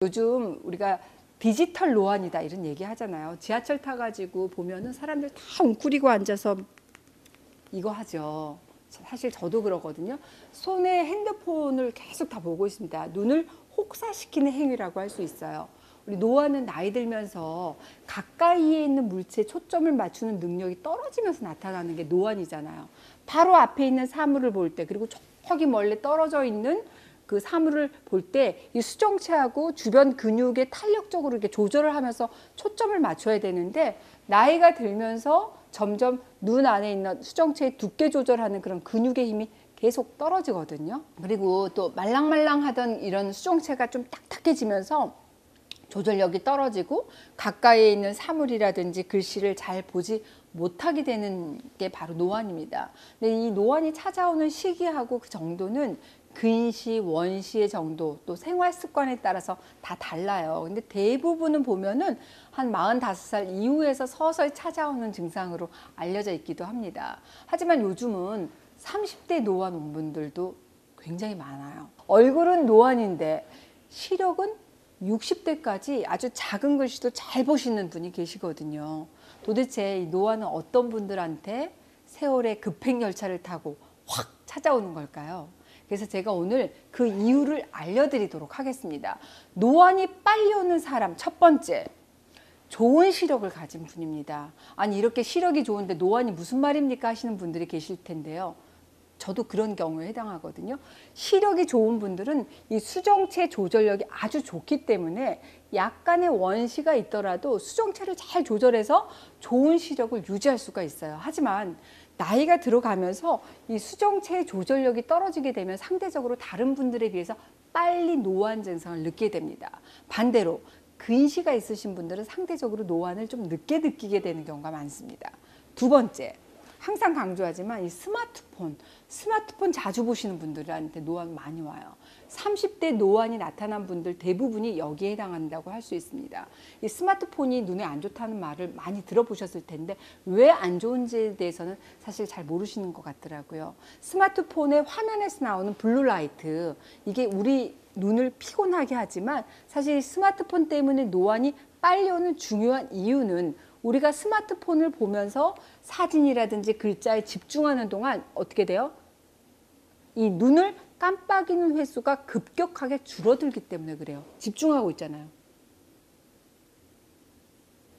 요즘 우리가 디지털 노안이다 이런 얘기 하잖아요. 지하철 타가지고 보면은 사람들 다 웅크리고 앉아서 이거 하죠. 사실 저도 그러거든요. 손에 핸드폰을 계속 다 보고 있습니다. 눈을 혹사시키는 행위라고 할 수 있어요. 우리 노안은 나이 들면서 가까이에 있는 물체에 초점을 맞추는 능력이 떨어지면서 나타나는 게 노안이잖아요. 바로 앞에 있는 사물을 볼 때, 그리고 저기 멀리 떨어져 있는 그 사물을 볼 때 이 수정체하고 주변 근육에 탄력적으로 이렇게 조절을 하면서 초점을 맞춰야 되는데, 나이가 들면서 점점 눈 안에 있는 수정체의 두께 조절하는 그런 근육의 힘이 계속 떨어지거든요. 그리고 또 말랑말랑하던 이런 수정체가 좀 딱딱해지면서 조절력이 떨어지고 가까이에 있는 사물이라든지 글씨를 잘 보지 못하게 되는 게 바로 노안입니다. 근데 이 노안이 찾아오는 시기하고 그 정도는 근시, 원시의 정도, 또 생활 습관에 따라서 다 달라요. 근데 대부분은 보면은 한 45살 이후에서 서서히 찾아오는 증상으로 알려져 있기도 합니다. 하지만 요즘은 30대 노안 온 분들도 굉장히 많아요. 얼굴은 노안인데 시력은 60대까지 아주 작은 글씨도 잘 보시는 분이 계시거든요. 도대체 이 노안은 어떤 분들한테 세월의 급행열차를 타고 확 찾아오는 걸까요? 그래서 제가 오늘 그 이유를 알려드리도록 하겠습니다. 노안이 빨리 오는 사람, 첫 번째, 좋은 시력을 가진 분입니다. 아니, 이렇게 시력이 좋은데 노안이 무슨 말입니까 하시는 분들이 계실 텐데요. 저도 그런 경우에 해당하거든요. 시력이 좋은 분들은 이 수정체 조절력이 아주 좋기 때문에 약간의 원시가 있더라도 수정체를 잘 조절해서 좋은 시력을 유지할 수가 있어요. 하지만 나이가 들어가면서 이 수정체의 조절력이 떨어지게 되면 상대적으로 다른 분들에 비해서 빨리 노안 증상을 느끼게 됩니다. 반대로 근시가 있으신 분들은 상대적으로 노안을 좀 늦게 느끼게 되는 경우가 많습니다. 두 번째, 항상 강조하지만 이 스마트폰 자주 보시는 분들한테 노안 많이 와요. 30대 노안이 나타난 분들 대부분이 여기에 해당한다고 할 수 있습니다. 이 스마트폰이 눈에 안 좋다는 말을 많이 들어보셨을 텐데 왜 안 좋은지에 대해서는 사실 잘 모르시는 것 같더라고요. 스마트폰의 화면에서 나오는 블루라이트, 이게 우리 눈을 피곤하게 하지만 사실 스마트폰 때문에 노안이 빨리 오는 중요한 이유는 우리가 스마트폰을 보면서 사진이라든지 글자에 집중하는 동안 어떻게 돼요? 이 눈을 깜빡이는 횟수가 급격하게 줄어들기 때문에 그래요. 집중하고 있잖아요.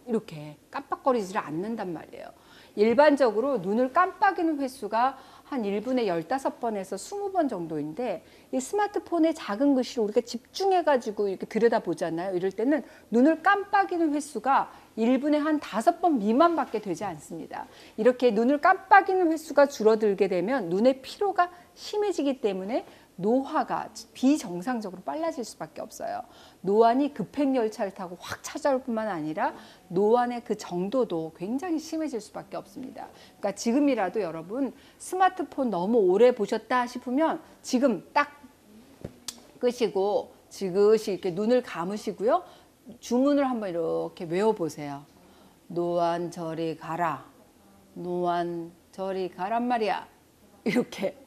이렇게 깜빡거리지를 않는단 말이에요. 일반적으로 눈을 깜빡이는 횟수가 한 1분에 15번에서 20번 정도인데, 이 스마트폰의 작은 글씨를 우리가 집중해가지고 이렇게 들여다보잖아요. 이럴 때는 눈을 깜빡이는 횟수가 1분에 한 5번 미만밖에 되지 않습니다. 이렇게 눈을 깜빡이는 횟수가 줄어들게 되면 눈의 피로가 심해지기 때문에 노화가 비정상적으로 빨라질 수밖에 없어요. 노안이 급행열차를 타고 확 찾아올 뿐만 아니라 노안의 그 정도도 굉장히 심해질 수밖에 없습니다. 그러니까 지금이라도 여러분 스마트폰 너무 오래 보셨다 싶으면 지금 딱 끄시고 지그시 이렇게 눈을 감으시고요. 주문을 한번 이렇게 외워보세요. 노안 저리 가라. 노안 저리 가란 말이야. 이렇게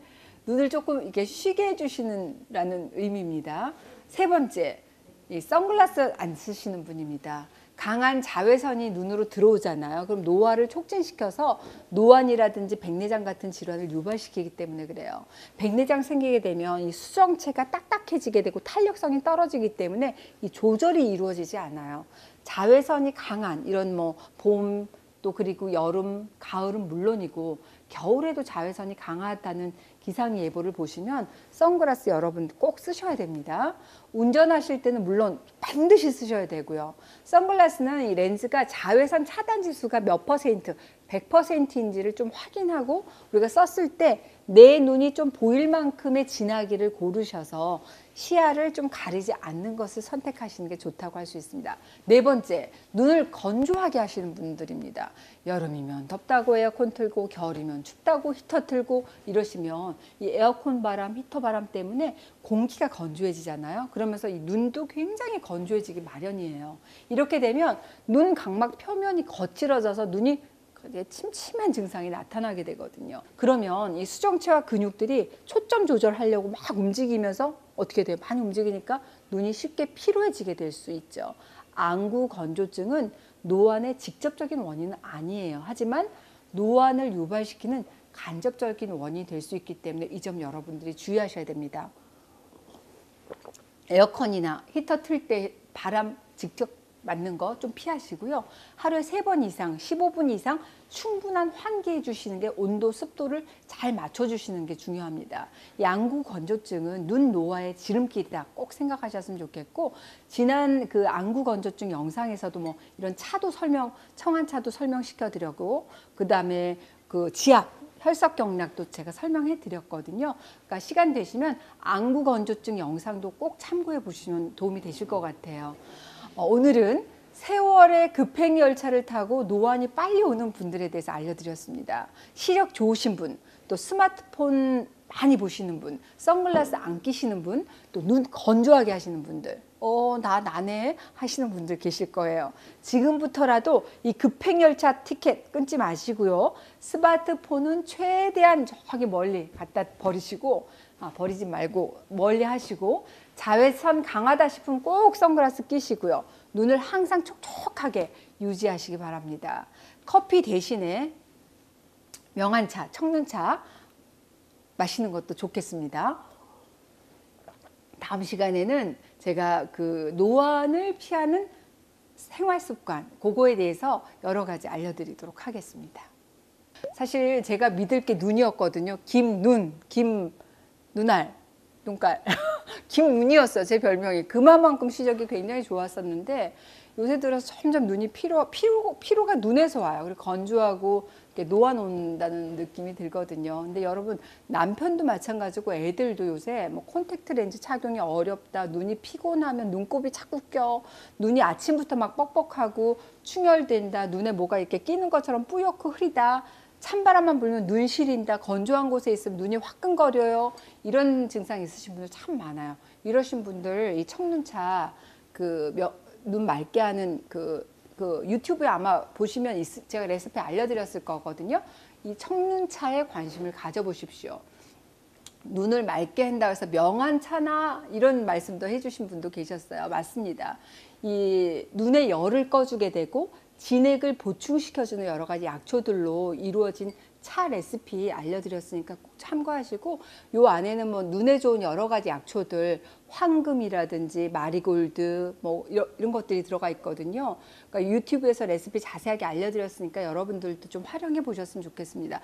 눈을 조금 이렇게 쉬게 해주시는 의미입니다. 세 번째, 이 선글라스 안 쓰시는 분입니다. 강한 자외선이 눈으로 들어오잖아요. 그럼 노화를 촉진시켜서 노안이라든지 백내장 같은 질환을 유발시키기 때문에 그래요. 백내장 생기게 되면 이 수정체가 딱딱해지게 되고 탄력성이 떨어지기 때문에 이 조절이 이루어지지 않아요. 자외선이 강한 이런 봄, 또 그리고 여름, 가을은 물론이고 겨울에도 자외선이 강하다는 기상예보를 보시면 선글라스 여러분 꼭 쓰셔야 됩니다. 운전하실 때는 물론 반드시 쓰셔야 되고요. 선글라스는 이 렌즈가 자외선 차단 지수가 몇 퍼센트, 100%인지를 좀 확인하고 우리가 썼을 때 내 눈이 좀 보일 만큼의 진하기를 고르셔서 시야를 좀 가리지 않는 것을 선택하시는 게 좋다고 할 수 있습니다. 네 번째, 눈을 건조하게 하시는 분들입니다. 여름이면 덥다고 에어컨 틀고 겨울이면 춥다고 히터 틀고 이러시면 이 에어컨 바람, 히터 바람 때문에 공기가 건조해지잖아요. 그러면서 이 눈도 굉장히 건조해지기 마련이에요. 이렇게 되면 눈 각막 표면이 거칠어져서 눈이 이제 침침한 증상이 나타나게 되거든요. 그러면 이 수정체와 근육들이 초점 조절하려고 막 움직이면서 어떻게 돼요? 많이 움직이니까 눈이 쉽게 피로해지게 될 수 있죠. 안구 건조증은 노안의 직접적인 원인은 아니에요. 하지만 노안을 유발시키는 간접적인 원인이 될 수 있기 때문에 이 점 여러분들이 주의하셔야 됩니다. 에어컨이나 히터 틀 때 바람 직접 맞는 거 좀 피하시고요. 하루에 3번 이상, 15분 이상 충분한 환기해 주시는 게 온도, 습도를 잘 맞춰 주시는 게 중요합니다. 안구 건조증은 눈 노화의 지름길이다. 꼭 생각하셨으면 좋겠고, 지난 그 안구 건조증 영상에서도 뭐 이런 차도 청한차도 설명시켜 드렸고, 그다음에 그 지압, 혈석 경락도 제가 설명해 드렸거든요. 그러니까 시간 되시면 안구 건조증 영상도 꼭 참고해 보시면 도움이 되실 것 같아요. 오늘은 세월의 급행 열차를 타고 노안이 빨리 오는 분들에 대해서 알려드렸습니다. 시력 좋으신 분, 또 스마트폰 많이 보시는 분, 선글라스 안 끼시는 분, 또 눈 건조하게 하시는 분들, 나 나네 하시는 분들 계실 거예요. 지금부터라도 이 급행열차 티켓 끊지 마시고요. 스마트폰은 최대한 저기 멀리 갖다 버리시고, 버리지 말고 멀리 하시고, 자외선 강하다 싶으면 꼭 선글라스 끼시고요. 눈을 항상 촉촉하게 유지하시기 바랍니다. 커피 대신에 명한차, 청년차 마시는 것도 좋겠습니다. 다음 시간에는 제가 그 노안을 피하는 생활 습관, 그거에 대해서 여러 가지 알려드리도록 하겠습니다. 사실 제가 믿을 게 눈이었거든요. 김눈, 김눈알, 눈깔. 김눈이었어요. 제 별명이. 그만큼 시력이 굉장히 좋았었는데 요새 들어서 점점 눈이 피로가 눈에서 와요. 그리고 건조하고 노안 온다는 느낌이 들거든요. 근데 여러분, 남편도 마찬가지고 애들도 요새 뭐 콘택트 렌즈 착용이 어렵다, 눈이 피곤하면 눈곱이 자꾸 껴, 눈이 아침부터 막 뻑뻑하고 충혈된다, 눈에 뭐가 이렇게 끼는 것처럼 뿌옇고 흐리다, 찬바람만 불면 눈 시린다, 건조한 곳에 있으면 눈이 화끈거려요. 이런 증상 있으신 분들 참 많아요. 이러신 분들 이 청눈차 눈 맑게 하는 유튜브에 아마 보시면 제가 레시피 알려드렸을 거거든요. 이 청눈차에 관심을 가져보십시오. 눈을 맑게 한다고 해서 명한차나 이런 말씀도 해주신 분도 계셨어요. 맞습니다. 이 눈의 열을 꺼주게 되고 진액을 보충시켜주는 여러 가지 약초들로 이루어진 차 레시피 알려드렸으니까 꼭 참고하시고, 요 안에는 뭐 눈에 좋은 여러 가지 약초들, 황금이라든지 마리골드 뭐 이런 것들이 들어가 있거든요. 그러니까 유튜브에서 레시피 자세하게 알려드렸으니까 여러분들도 좀 활용해 보셨으면 좋겠습니다.